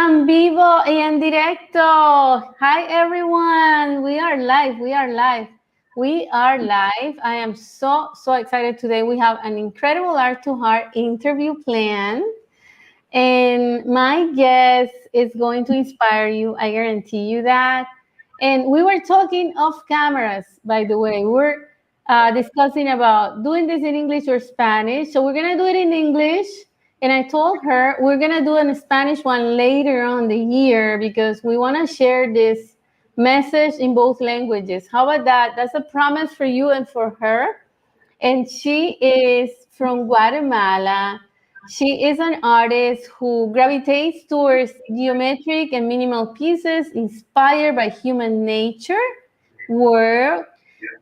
en vivo y en directo. Hi everyone. We are live. We are live. We are live. I am so excited today. We have an incredible Art2Heart interview planned. And my guest is going to inspire you. I guarantee you that. And we were talking off cameras, by the way. We're discussing about doing this in English or Spanish. So we're going to do it in English. And I told her we're going to do a Spanish one later on the year because we want to share this message in both languages. How about that? That's a promise for you and for her. And she is from Guatemala. She is an artist who gravitates towards geometric and minimal pieces inspired by human nature, world,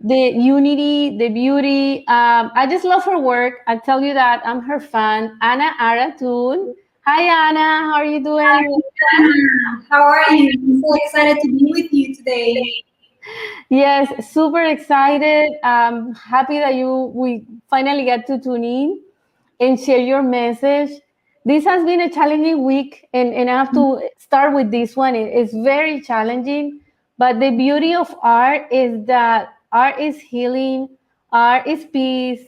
the unity, the beauty. I just love her work. I tell you that I'm her fan. Ana Arathoon. Hi, Ana. How are you doing? How are you? I'm so excited to be with you today. Yes, super excited. Happy that we finally get to tune in and share your message. This has been a challenging week, and I have to start with this one. It's very challenging, but the beauty of art is that art is healing, art is peace,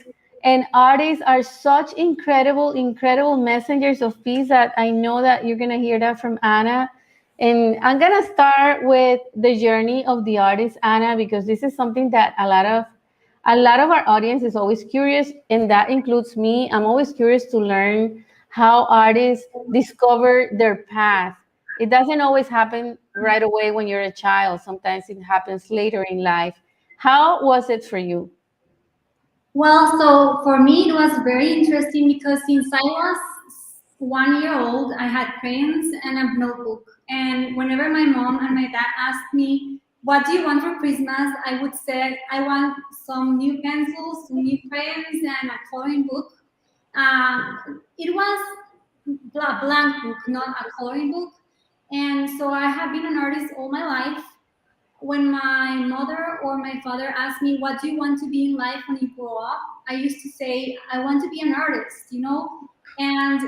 and artists are such incredible messengers of peace that I know that you're going to hear that from Ana. And I'm going to start with the journey of the artist, Ana, because this is something that a lot of our audience is always curious, and that includes me. I'm always curious to learn how artists discover their path. It doesn't always happen right away when you're a child. Sometimes it happens later in life. How was it for you? Well, so for me, it was very interesting because since I was 1 year old, I had crayons and a notebook. And whenever my mom and my dad asked me, "What do you want for Christmas?" I would say, "I want some new pencils, some new crayons, and a coloring book." It was a blank book, not a coloring book. And so I have been an artist all my life. When my mother or my father asked me, "What do you want to be in life when you grow up?" I used to say, "I want to be an artist," you know? And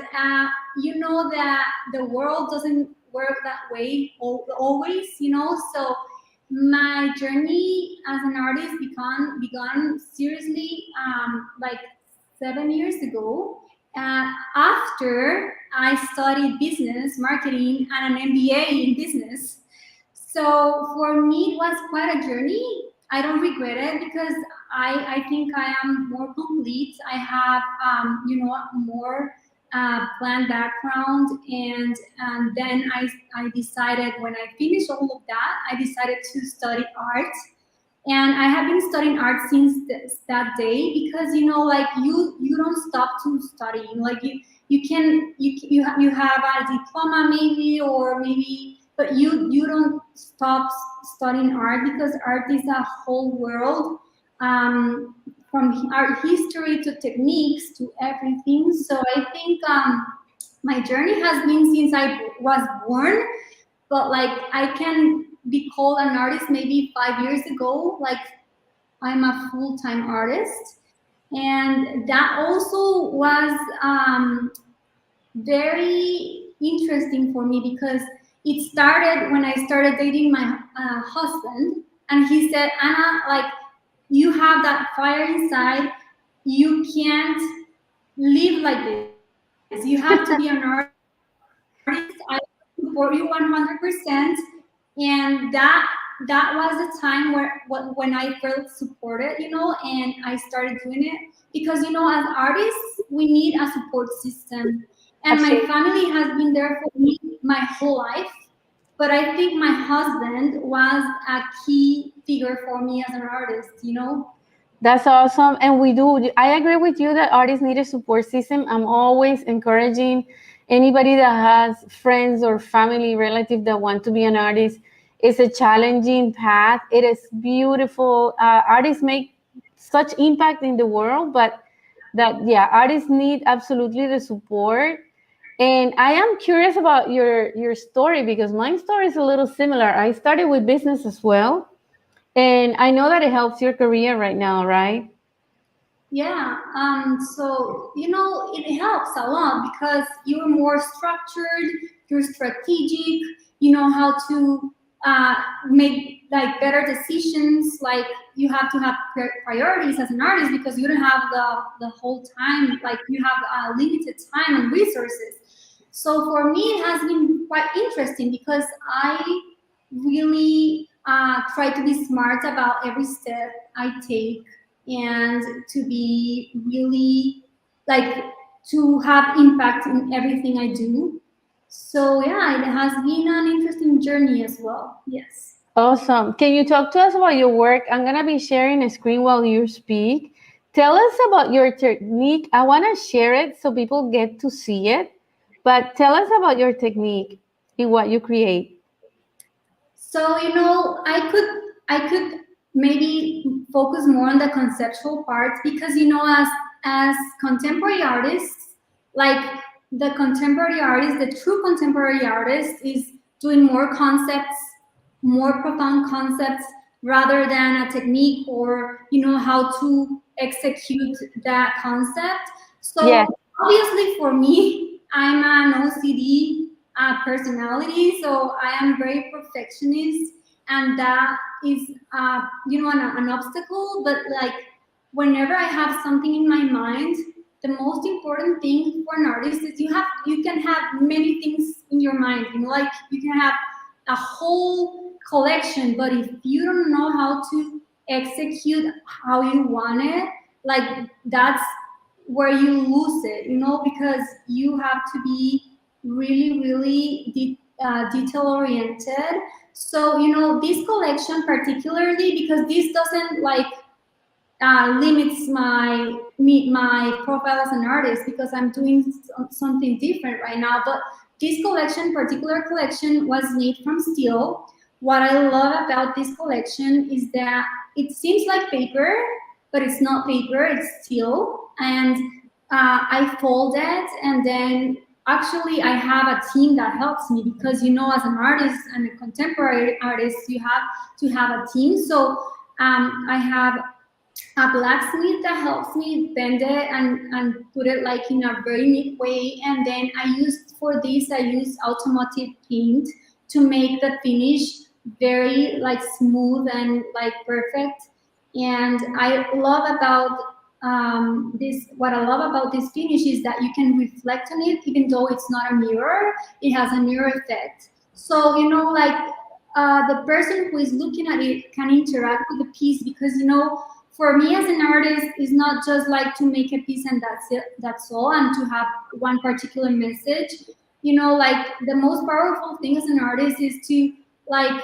you know that the world doesn't work that way always, you know? So my journey as an artist began seriously like 7 years ago. After I studied business, marketing, and an MBA in business. So for me, it was quite a journey. I don't regret it because I think I am more complete. I have, a more planned background. And then I decided when I finished all of that, I decided to study art. And I have been studying art since that day because, like you don't stop to study. Like you have a diploma maybe, or maybe, but you don't stop studying art because art is a whole world, from art history to techniques to everything. So I think my journey has been since I was born, but like I can be called an artist maybe 5 years ago. Like I'm a full-time artist, and that also was very interesting for me because it started when I started dating my husband, and he said, "Ana, like you have that fire inside. You can't live like this. You have to be an artist. I support you 100%." And that was the time when I felt supported, and I started doing it because, as artists, we need a support system. And my Absolutely. family has been there for me my whole life. But I think my husband was a key figure for me as an artist. That's awesome. And we do. I agree with you that artists need a support system. I'm always encouraging anybody that has friends or family relative that want to be an artist. It's a challenging path. It is beautiful. Artists make such impact in the world, but that, yeah, artists need absolutely the support. And I am curious about your story because my story is a little similar. I started with business as well, and I know that it helps your career right now, right? Yeah, so it helps a lot because you're more structured. you're strategic, you know how to make like better decisions. Like you have to have priorities as an artist because you don't have the whole time, like you have limited time and resources. So for me, it has been quite interesting because I really try to be smart about every step I take and to be really like to have impact in everything I do. So yeah, it has been an interesting journey as well. Yes. Awesome. Can you talk to us about your work? I'm going to be sharing a screen while you speak. Tell us about your technique. I want to share it so people get to see it, but tell us about your technique in what you create. So you know, I could maybe focus more on the conceptual parts because you know, as contemporary artists, like the contemporary artist, the true contemporary artist is doing more concepts, more profound concepts rather than a technique or you know how to execute that concept. Yes. So obviously for me, I'm an OCD personality, so I am very perfectionist, and that is you know an obstacle. But like whenever I have something in my mind, the most important thing for an artist is you can have many things in your mind. You know, like you can have a whole collection, but if you don't know how to execute how you want it, like that's where you lose it, you know, because you have to be really, really detail oriented. So, you know, this collection particularly because this doesn't like limits my profile as an artist because I'm doing something different right now. But this particular collection, was made from steel. What I love about this collection is that it seems like paper, but it's not paper; it's steel. And I fold it, and then actually I have a team that helps me because you know, as an artist and a contemporary artist, you have to have a team. So I have a blacksmith that helps me bend it and put it like in a very neat way. And then I use automotive paint to make the finish very like smooth and like perfect. And what I love about this finish is that you can reflect on it even though it's not a mirror. It has a mirror effect. So you know, like the person who is looking at it can interact with the piece because you know, for me as an artist, it's not just like to make a piece and that's it, that's all, and to have one particular message. You know, like the most powerful thing as an artist is to like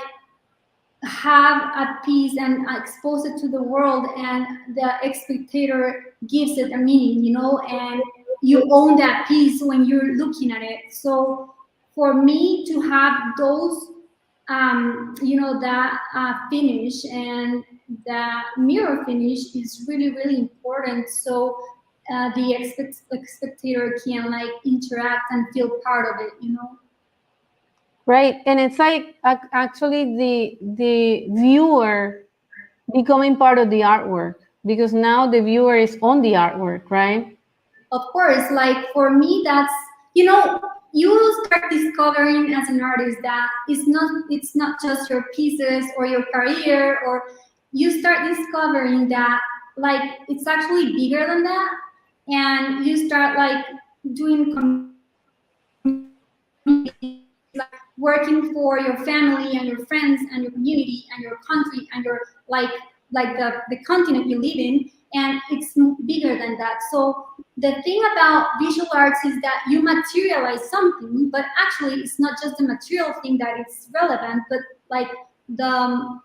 have a piece and expose it to the world, and the spectator gives it a meaning, you know, and you own that piece when you're looking at it. So for me to have those you know, that finish and that mirror finish is really, really important. So the spectator can like interact and feel part of it, you know. Right. And it's like actually the viewer becoming part of the artwork because now the viewer is on the artwork, right? Of course, like for me, that's, you know, you start discovering as an artist that it's not just your pieces or your career, or you start discovering that like it's actually bigger than that, and you start like doing like working for your family and your friends and your community and your country and your like the continent you live in, and it's bigger than that. So the thing about visual arts is that you materialize something, but actually it's not just the material thing that is relevant, but like the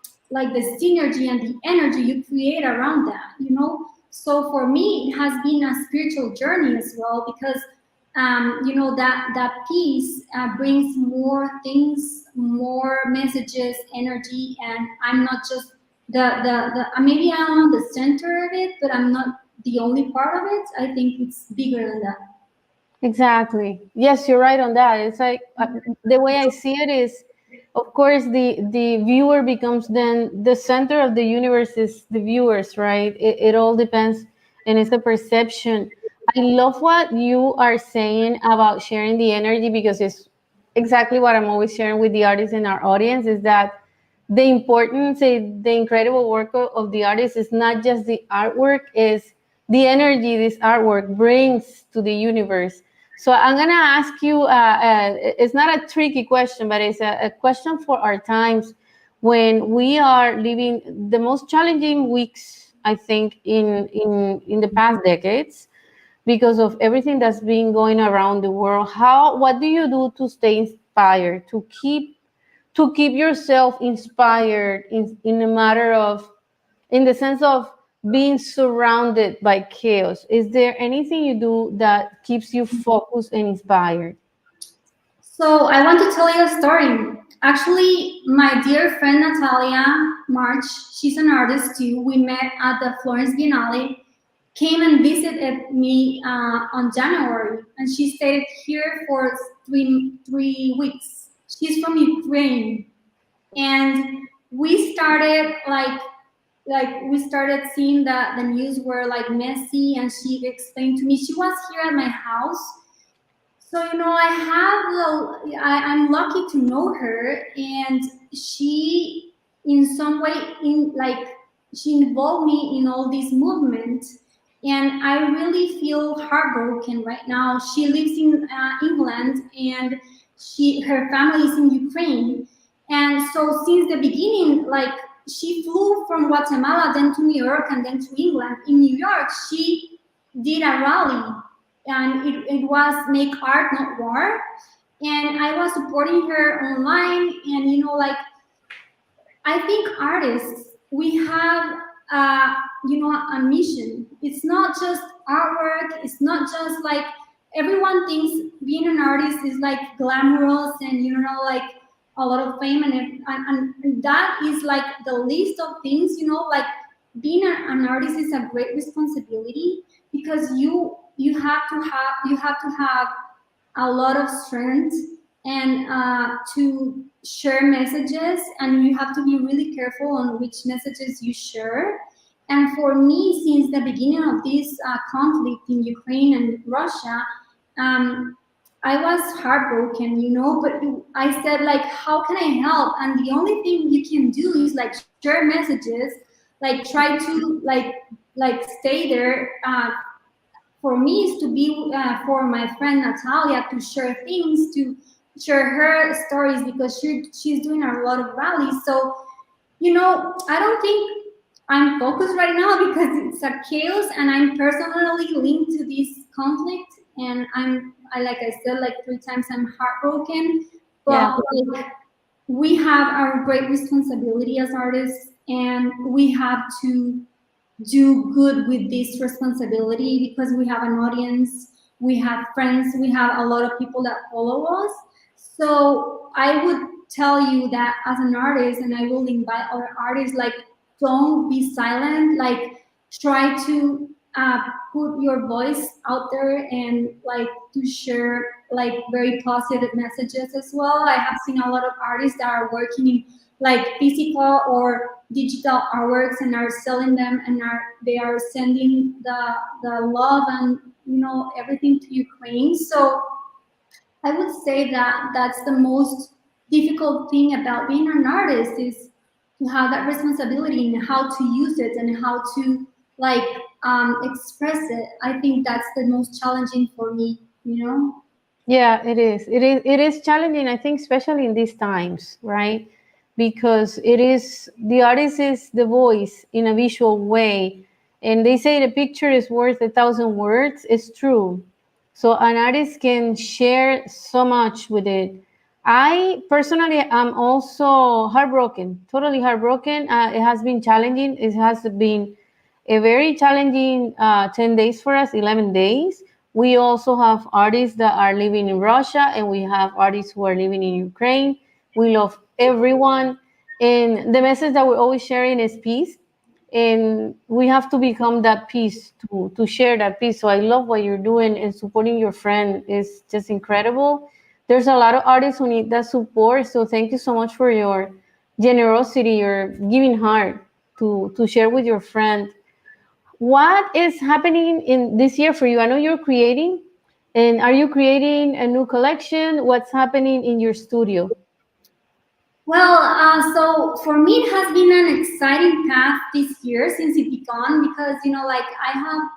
synergy and the energy you create around that, you know. So for me, it has been a spiritual journey as well because you know, that piece brings more things, more messages, energy, and I'm not just the maybe I'm on the center of it, but I'm not the only part of it. I think it's bigger than that. Exactly. Yes, you're right on that. It's like the way I see it is, of course, the viewer becomes then the center of the universe is the viewers, right? It all depends, and it's the perception. I love what you are saying about sharing the energy because exactly what I'm always sharing with the artists in our audience is that the importance, the incredible work of the artist is not just the artwork, is the energy this artwork brings to the universe. So I'm gonna ask you. It's not a tricky question, but it's a question for our times when we are living the most challenging weeks. I think in the past decades because of everything that's been going around the world. What do you do to stay inspired, to keep yourself inspired in a matter of, in the sense of being surrounded by chaos? Is there anything you do that keeps you focused and inspired? So I want to tell you a story. Actually, my dear friend Natalia March, she's an artist too. We met at the Florence Biennale, came and visited me on January, and she stayed here for three weeks. She's from Ukraine, and we started we started seeing that the news were like messy, and she explained to me she was here at my house. So I'm lucky to know her, and she in some way she involved me in all this movement, and I really feel heartbroken right now. She lives in England, and her family is in Ukraine, and so since the beginning, like she flew from Guatemala, then to New York, and then to England. In New York, she did a rally, and it was Make Art Not War, and I was supporting her online. And I think artists, we have a mission. It's not just artwork, it's not just like everyone thinks being an artist is like glamorous and like a lot of fame, and that is like the list of things. Like being an artist is a great responsibility, because you have to have a lot of strength, and to share messages, and you have to be really careful on which messages you share. And for me, since the beginning of this conflict in Ukraine and Russia, um, I was heartbroken, but I said, like, how can I help? And the only thing you can do is like share messages, like try to stay there. For me is to be for my friend Natalia, to share things, to share her stories, because she's doing a lot of rallies. So I don't think I'm focused right now because it's a chaos, and I'm personally linked to this conflict, and like I said, like 3 times, I'm heartbroken. Yeah. But like, we have our great responsibility as artists, and we have to do good with this responsibility, because we have an audience, we have friends, we have a lot of people that follow us. So I would tell you that as an artist, and I will invite other artists, like, don't be silent, like try to put your voice out there, and like to share like very positive messages as well. I have seen a lot of artists that are working in like physical or digital artworks, and are selling them, and they are sending the love and everything to Ukraine. So I would say that that's the most difficult thing about being an artist, is to have that responsibility and how to use it, and how to like express it. I think that's the most challenging for me. Yeah, it is. It is challenging, I think, especially in these times, right? Because it is, the artist is the voice in a visual way. And they say the picture is worth 1,000 words. It's true. So an artist can share so much with it. I personally am also heartbroken, totally heartbroken. It has been challenging. It has been a very challenging 10 days for us, 11 days. We also have artists that are living in Russia, and we have artists who are living in Ukraine. We love everyone. And the message that we're always sharing is peace. And we have to become that peace, to share that peace. So I love what you're doing, and supporting your friend is just incredible. There's a lot of artists who need that support. So thank you so much for your generosity, your giving heart to share with your friend. What is happening in this year for you? I know you're creating, And are you creating a new collection? What's happening in your studio? Well, so for me, it has been an exciting path this year since it began because, like I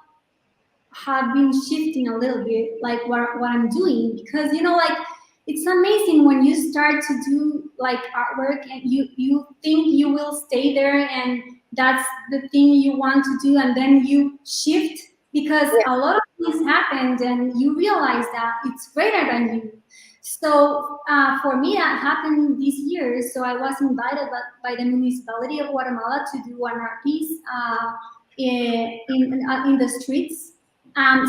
have been shifting a little bit, like what I'm doing, because, like it's amazing when you start to do like artwork and you think you will stay there and that's the thing you want to do, and then you shift because a lot of things happened and you realize that it's greater than you. So for me, that happened this year. So I was invited by the municipality of Guatemala to do an art piece in the streets.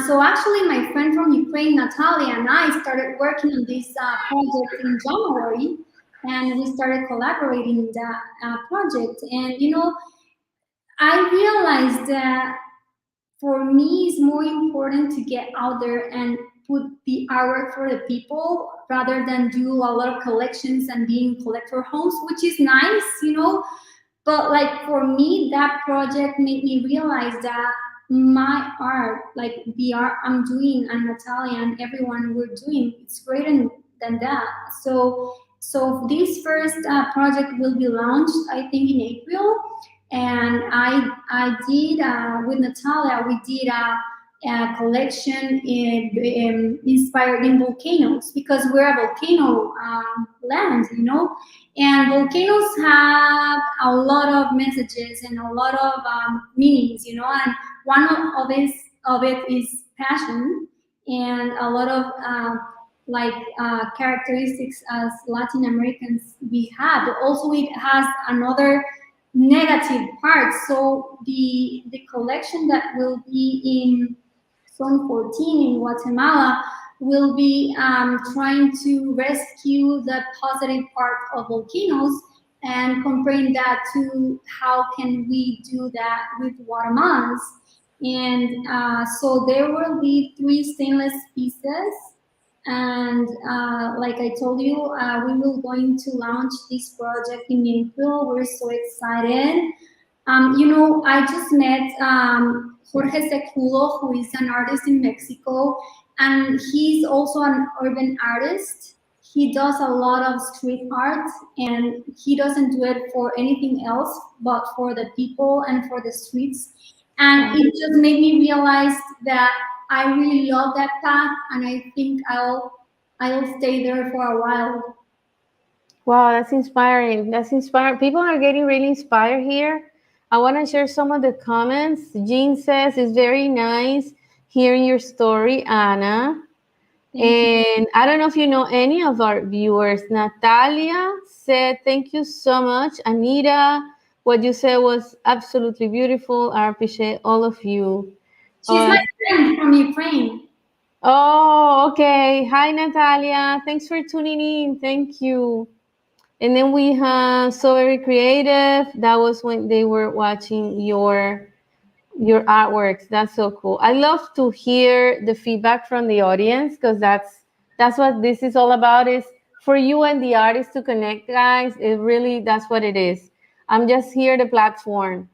So actually, my friend from Ukraine, Natalia, and I started working on this project in January, and we started collaborating in that project. And I realized that for me, it's more important to get out there and put the artwork for the people rather than do a lot of collections and being collector homes, which is nice, but like for me, that project made me realize that my art, like the art I'm doing and Natalia and everyone we're doing, it's greater than that. So this first project will be launched, I think, in April, and I did with Natalia, we did a collection inspired in volcanoes because we're a volcano land, and volcanoes have a lot of messages and a lot of meanings, and one of it is passion and a lot of characteristics as Latin Americans we have. But also, it has another negative part. So the collection that will be in Zone 14 in Guatemala will be trying to rescue the positive part of volcanoes and comparing that to how can we do that with Guatemalans. And so there will be 3 stainless pieces. And like I told you, we will going to launch this project in April. We're so excited. I just met Jorge Seculo, who is an artist in Mexico, and he's also an urban artist. He does a lot of street art, and he doesn't do it for anything else but for the people and for the streets. And it just made me realize that I really love that path, and I think I'll stay there for a while. Wow, that's inspiring. That's inspiring. People are getting really inspired here. I want to share some of the comments. Jean says it's very nice hearing your story, Ana. And I don't know if you know any of our viewers. Natalia said, thank you so much. Anita, what you said was absolutely beautiful. I appreciate all of you. She's my friend from Ukraine. Oh, okay. Hi, Natalia. Thanks for tuning in. Thank you. And then we have So Very Creative. That was when they were watching your artworks. That's so cool. I love to hear the feedback from the audience because that's what this is all about, is for you and the artist to connect, guys. It really, that's what it is. I'm just here the platform.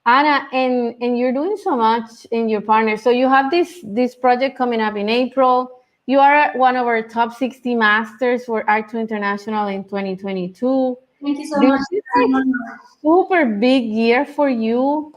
Ana, and you're doing so much in your partner. So you have this project coming up in April. You are one of our top 60 masters for Art2 International in 2022. Thank you so much. This is like super big year for you.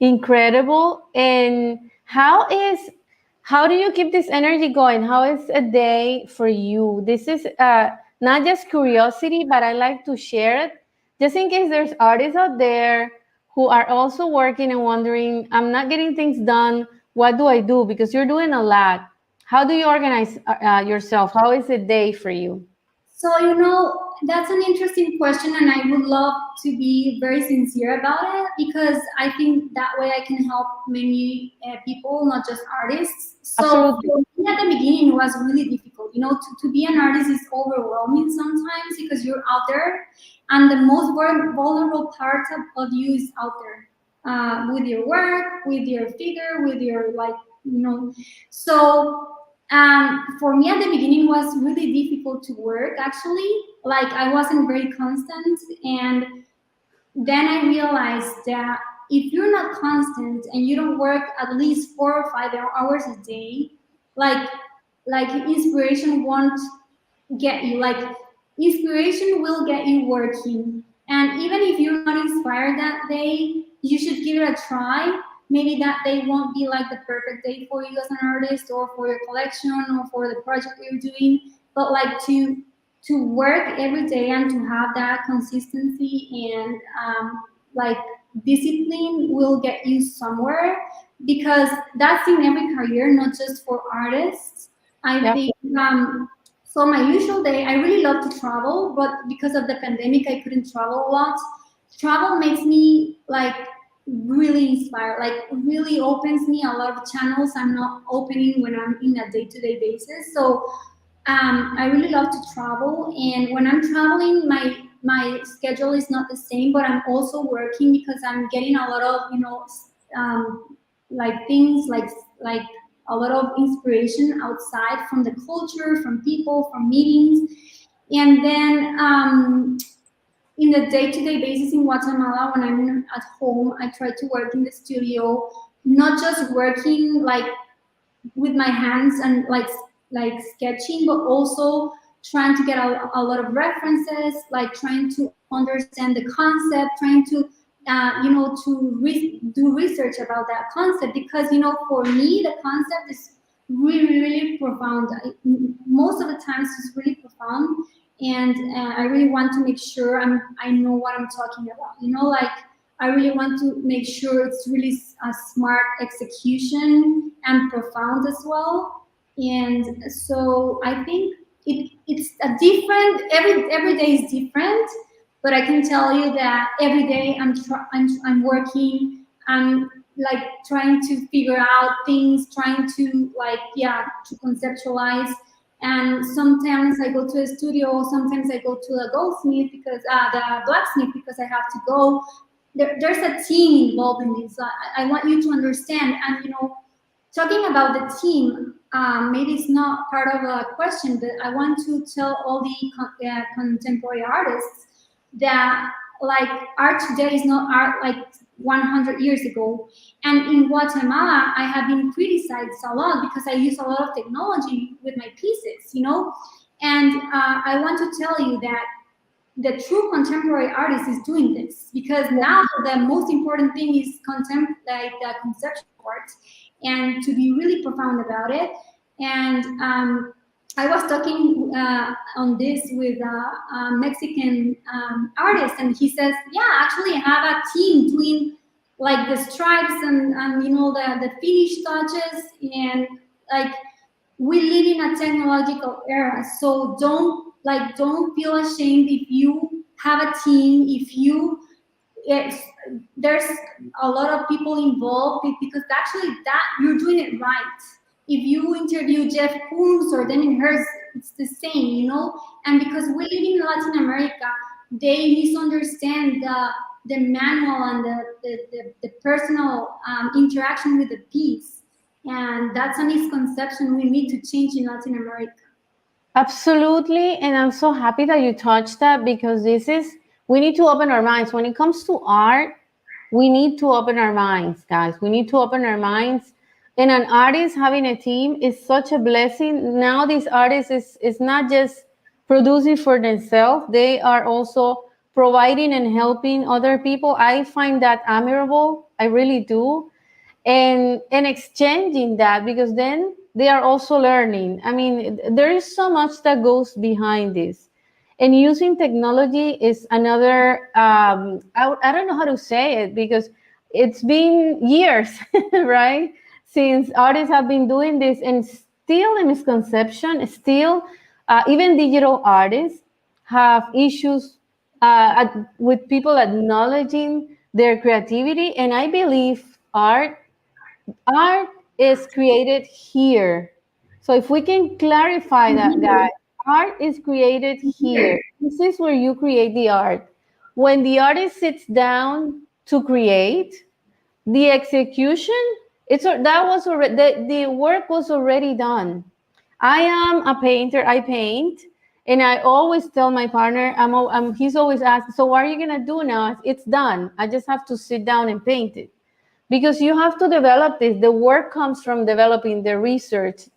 Incredible. And how do you keep this energy going? How is a day for you? This is not just curiosity, but I like to share it just in case there's artists out there who are also working and wondering, I'm not getting things done. What do I do? Because you're doing a lot. How do you organize yourself? How is a day for you? So, that's an interesting question, and I would love to be very sincere about it because I think that way I can help many people, not just artists. So, Absolutely. for me at the beginning, it was really difficult. To be an artist is overwhelming sometimes because you're out there, and the most vulnerable part of you is out there with your work, with your figure, with your So for me at the beginning was really difficult to work actually. Like I wasn't very constant, and then I realized that if you're not constant and you don't work at least 4 or 5 hours a day, like like inspiration won't get you, like inspiration will get you working. And even if you're not inspired that day, you should give it a try. Maybe that day won't be like the perfect day for you as an artist, or for your collection, or for the project you're doing, but like to work every day and to have that consistency and like discipline will get you somewhere, because that's in every career, not just for artists. I Yep. think so my usual day, I really love to travel, but because of the pandemic, I couldn't travel a lot. Travel makes me like really inspired, like really opens me a lot of channels I'm not opening when I'm in a day-to-day basis. So I really love to travel, and when I'm traveling, my schedule is not the same, but I'm also working because I'm getting a lot of like things like a lot of inspiration outside from the culture, from people, from meetings, and then in the day-to-day basis in Guatemala, when I'm at home, I try to work in the studio, not just working like with my hands and like sketching, but also trying to get a lot of references, like trying to understand the concept, trying to do research about that concept, because for me the concept is really really profound. Most of the times it's really profound, and I really want to make sure I know what I'm talking about. Like I really want to make sure it's really a smart execution and profound as well. And so I think it's a different, every day is different, but I can tell you that every day I'm working. I'm like trying to figure out things, trying to to conceptualize. And sometimes I go to a studio, sometimes I go to a goldsmith because the blacksmith, because I have to go. There's a team involved in this. So I want you to understand. And talking about the team, maybe it's not part of a question, but I want to tell all the contemporary artists that like art today is not art like 100 years ago. And in Guatemala, I have been criticized a lot because I use a lot of technology with my pieces, And I want to tell you that the true contemporary artist is doing this, because now the most important thing is like the conceptual art, and to be really profound about it. And I was talking on this with a Mexican artist, and he says, "Yeah, actually, I have a team doing like the stripes and the finish touches, and like we live in a technological era, so don't feel ashamed if you have a team, if there's a lot of people involved, because actually that you're doing it right. If you interview Jeff Koons or Danny Hurst, it's the same, And because we live in Latin America, they misunderstand the manual and the personal interaction with the piece. And that's a misconception we need to change in Latin America. Absolutely. And I'm so happy that you touched that, because we need to open our minds. When it comes to art, we need to open our minds, guys. We need to open our minds. And an artist having a team is such a blessing. Now, these artists is not just producing for themselves, they are also providing and helping other people. I find that admirable. I really do. And exchanging that, because then they are also learning. I mean, there is so much that goes behind this, and using technology is another I don't know how to say it, because it's been years right, since artists have been doing this, and still a misconception, still even digital artists have issues with people acknowledging their creativity. And I believe art is created here. So if we can clarify that, guys, art is created here. This is where you create the art. When the artist sits down to create, the execution, that was already, the work was already done. I am a painter. I paint, and I always tell my partner, he's always asking, so what are you gonna do now? It's done. I just have to sit down and paint it, because you have to develop this. The work comes from developing the research,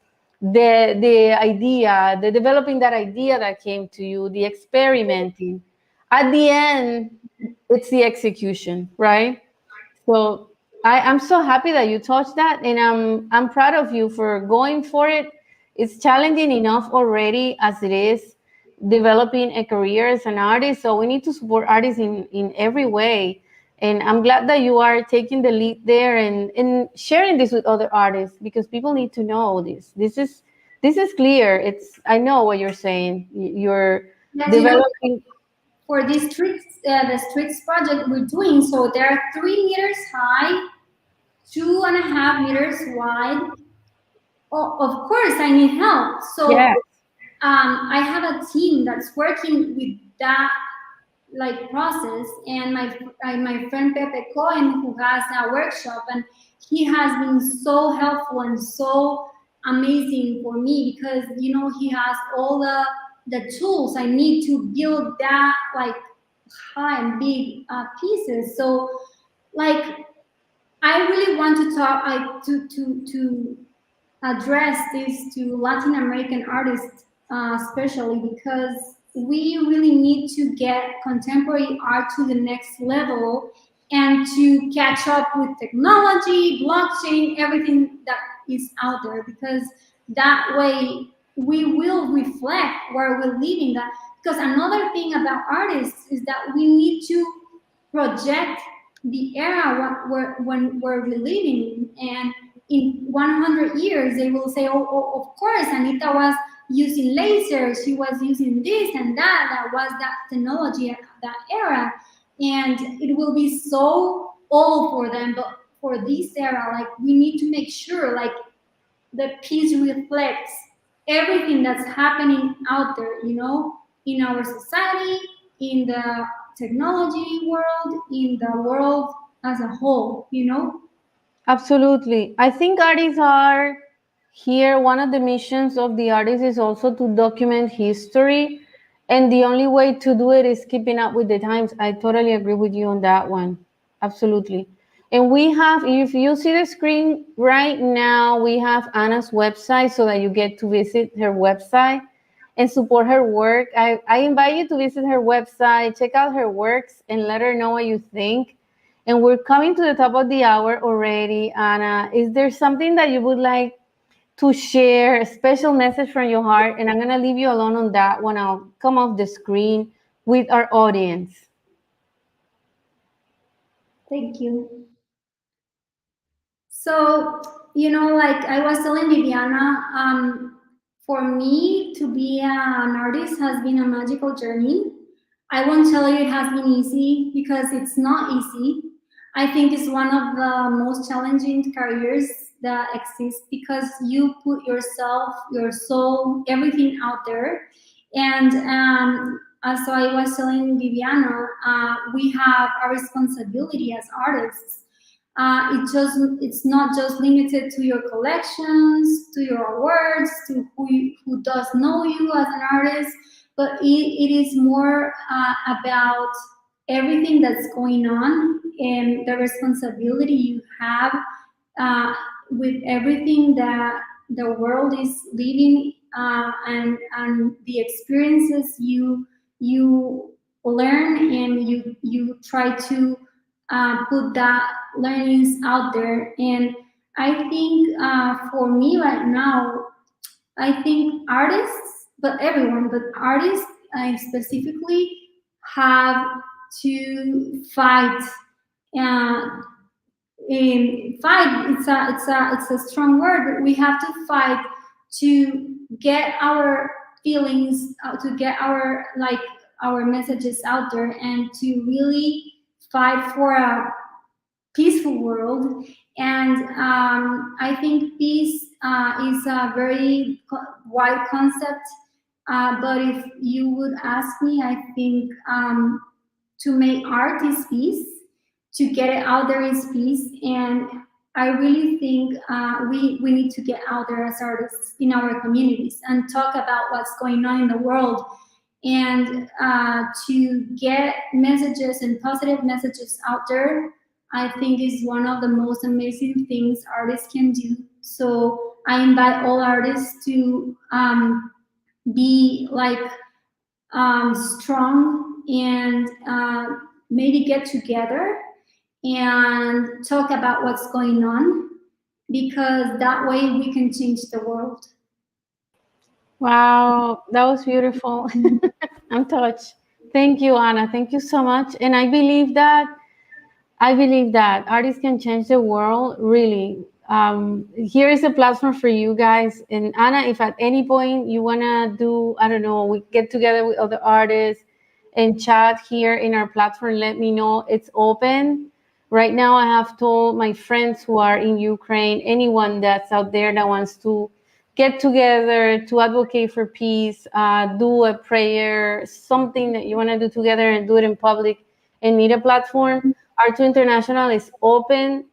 the idea, the developing that idea that came to you, the experimenting. At the end, it's the execution, right? So I'm so happy that you touched that, and I'm proud of you for going for it. It's challenging enough already as it is developing a career as an artist. So we need to support artists in every way. And I'm glad that you are taking the lead there and sharing this with other artists because people need to know this. This is clear. It's I know what you're saying. You're Yes, developing. for this the streets project we're doing, so they're 3 meters high, 2.5 meters wide. Oh, of course, I need help. So Yes. I have a team that's working with that like process, and my friend Pepe Cohen, who has a workshop, and he has been so helpful and so amazing for me because he has all the tools I need to build that like high and big pieces. So like I really want to talk to address this to Latin American artists, especially because we really need to get contemporary art to the next level and to catch up with technology, blockchain, everything that is out there. Because that way we will reflect where we're living. That because another thing about artists is that we need to project the era when we're living in, and in 100 years they will say, oh, of course Anita was using lasers, she was using this and that was that technology at that era, and it will be so old for them. But for this era, like we need to make sure like the piece reflects everything that's happening out there, in our society, in the technology world, in the world as a whole. Absolutely. I think artists are here. One of the missions of the artist is also to document history. And the only way to do it is keeping up with the times. I totally agree with you on that one. Absolutely. And we have, if you see the screen right now, we have Anna's website so that you get to visit her website and support her work. I invite you to visit her website, check out her works, and let her know what you think. And we're coming to the top of the hour already. Anna, is there something that you would like to share, a special message from your heart? And I'm going to leave you alone on that one. I'll come off the screen with our audience. Thank you. So, like I was telling Viviana, for me to be an artist has been a magical journey. I won't tell you it has been easy because it's not easy. I think it's one of the most challenging careers that exist because you put yourself, your soul, everything out there. And so I was telling Viviana, we have a responsibility as artists. It's not just limited to your collections, to your awards, to who does know you as an artist, but it is more about everything that's going on and the responsibility you have with everything that the world is living, and the experiences you learn, and you try to put that learnings out there. And I think for me right now, I think artists, but everyone, but artists specifically have to fight. Uh, Fight. It's a strong word, but we have to fight to get our feelings, to get our messages out there, and to really fight for a peaceful world. And I think peace is a very wide concept. But if you would ask me, I think to make art is peace, to get it out there is peace. And I really think we need to get out there as artists in our communities and talk about what's going on in the world, and to get messages and positive messages out there. I think is one of the most amazing things artists can do. So I invite all artists to be like strong and maybe get together and talk about what's going on, because that way we can change the world. Wow, that was beautiful. I'm touched. Thank you, Ana. Thank you so much. And I believe that artists can change the world, really. Here is a platform for you guys. And Ana, if at any point you want to do, I don't know, we get together with other artists and chat here in our platform, let me know. It's open. Right now, I have told my friends who are in Ukraine, anyone that's out there that wants to get together to advocate for peace, do a prayer, something that you want to do together and do it in public and need a platform. Art2 International is open,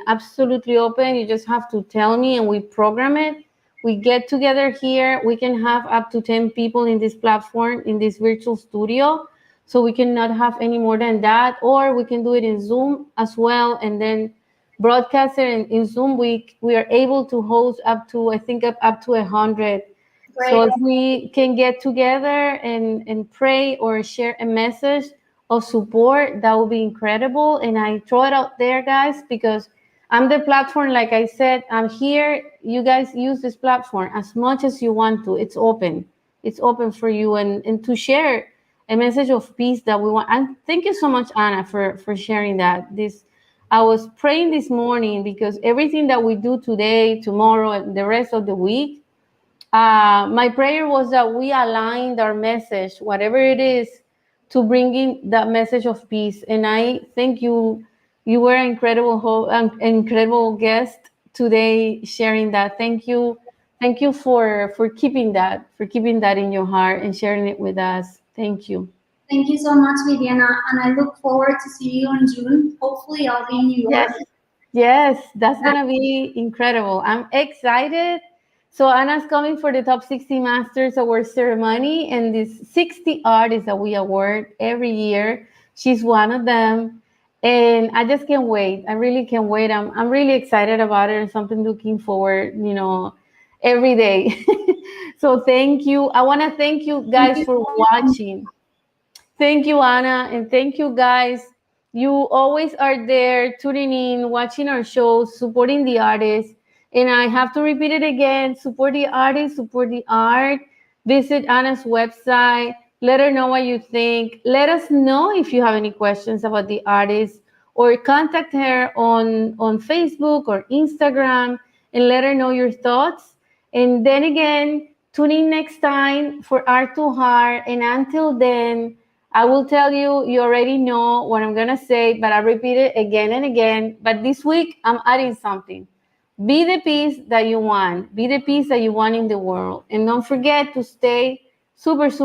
absolutely open. You just have to tell me and we program it. We get together here. We can have up to 10 people in this platform, in this virtual studio. So we cannot have any more than that. Or we can do it in Zoom as well. And then broadcast it in Zoom. We are able to host up to, I think, up to 100. So Great. if we can get together and pray or share a message of support, that would be incredible. And I throw it out there, guys, because I'm the platform. Like I said, I'm here. You guys use this platform as much as you want to. It's open. It's open for you and to share a message of peace that we want. And thank you so much, Ana, for sharing that. This I was praying this morning because everything that we do today, tomorrow, and the rest of the week, my prayer was that we aligned our message, whatever it is, to bringing that message of peace. And I thank you. You were an incredible guest today, sharing that. Thank you for keeping that in your heart and sharing it with us. Thank you. Thank you so much, Viviana, and I look forward to see you in June. Hopefully, I'll be in New Yes. York. Yes, that's gonna be incredible. I'm excited. So Anna's coming for the top 60 Masters Award ceremony, and these 60 artists that we award every year. She's one of them, and I just can't wait. I really can't wait. I'm really excited about it and something looking forward, every day. So thank you. I want to thank you Thank guys you for so much. watching. Thank you, Ana, and thank you, guys. You always are there tuning in, watching our shows, supporting the artists. And I have to repeat it again, support the artists, support the art. Visit Anna's website. Let her know what you think. Let us know if you have any questions about the artist, or contact her on Facebook or Instagram and let her know your thoughts. And then again, tune in next time for Art2Heart. And until then, I will tell you, you already know what I'm going to say, but I repeat it again and again. But this week, I'm adding something. Be the peace that you want. Be the peace that you want in the world. And don't forget to stay super, super